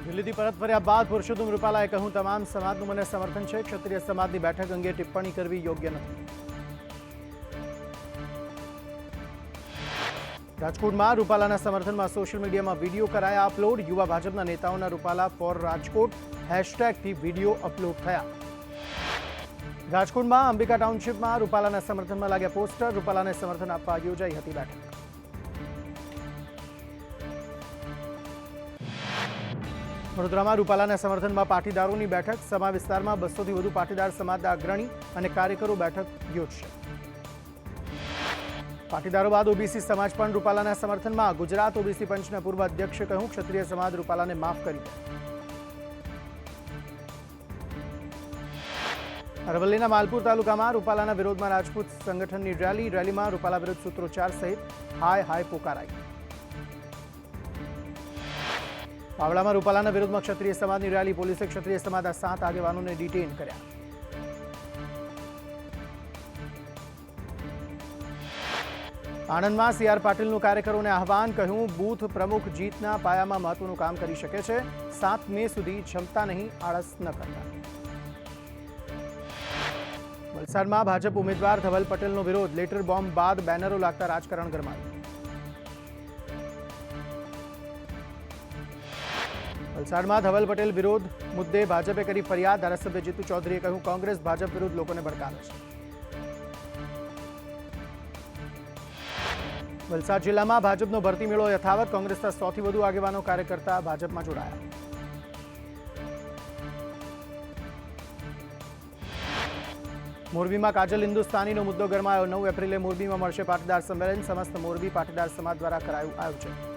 દિલ્હીથી પરત ફર્યા બાદ પુરુષોત્તમ રૂપાલાએ કહ્યું, તમામ સમાજનું મને સમર્થન છે. ક્ષત્રિય સમાજની બેઠક અંગે ટિપ્પણી કરવી યોગ્ય નથી. રાજકોટમાં રૂપાલાના સમર્થનમાં સોશિયલ મીડિયામાં વિડીયો કરાયા અપલોડ. યુવા ભાજપના નેતાઓના રૂપાલા ફોર રાજકોટ હેશટેગથી વિડીયો અપલોડ થયા. રાજકોટમાં અંબિકા ટાઉનશીપમાં રૂપાલાના સમર્થનમાં લાગ્યા પોસ્ટર. રૂપાલાને સમર્થન આપવા યોજાઈ હતી બેઠક. વડોદરામાં રૂપાલાના સમર્થનમાં પાટીદારોની બેઠક. સમા વિસ્તારમાં 200થી વધુ પાટીદાર સમાજના અગ્રણી અને કાર્યકરો બેઠક યોજશે. પાટીદારો બાદ ઓબીસી સમાજ પણ રૂપાલાના સમર્થનમાં. ગુજરાત ઓબીસી પંચના પૂર્વ અધ્યક્ષે કહ્યું, ક્ષત્રિય સમાજ રૂપાલાને માફ કરી દે. અરવલ્લીના માલપુર તાલુકામાં રૂપાલાના વિરોધમાં રાજપૂત સંગઠનની રેલી. રેલીમાં રૂપાલા વિરુદ્ધ સૂત્રોચ્ચાર સહિત હાય હાય પોકારાઈ. પાવડામાં રૂપાલાના વિરોધમાં ક્ષત્રિય સમાજની રેલી. પોલીસે ક્ષત્રિય સમાજના 7 આગેવાનોને ડિટેઇન કર્યા. આણંદમાં સીઆર પાટીલનું કાર્યકરોને આહવાન. કહ્યું, બૂથ પ્રમુખ જીતના પાયામાં મહત્વનું કામ કરી શકે છે. 7 મે સુધી ક્ષમતા નહીં, આળસ ન કરતા. વલસાડમાં ભાજપ ઉમેદવાર ધવલ પટેલનો વિરોધ. લેટર બોમ્બ બાદ બેનરો લાગતા રાજકારણ ગરમાયું. વલસાડમાં ધવલ પટેલ વિરોધ મુદ્દે ભાજપે કરી ફરિયાદ. ધારાસભ્ય જીતુ ચૌધરીએ કહ્યું, કોંગ્રેસ ભાજપ વિરુદ્ધ લોકોને ભડકાવે છે. વલસાડ જિલ્લામાં ભાજપનો ભરતી મેળો યથાવત. કોંગ્રેસના 100થી વધુ આગેવાનો કાર્યકર્તા ભાજપમાં જોડાયા. મોરબીમાં કાજલ હિન્દુસ્તાનીનો મુદ્દો ગરમાયો. 9 એપ્રિલે મોરબીમાં મળશે પાટીદાર સંમેલન. સમસ્ત મોરબી પાટીદાર સમાજ દ્વારા કરાયું આયોજન.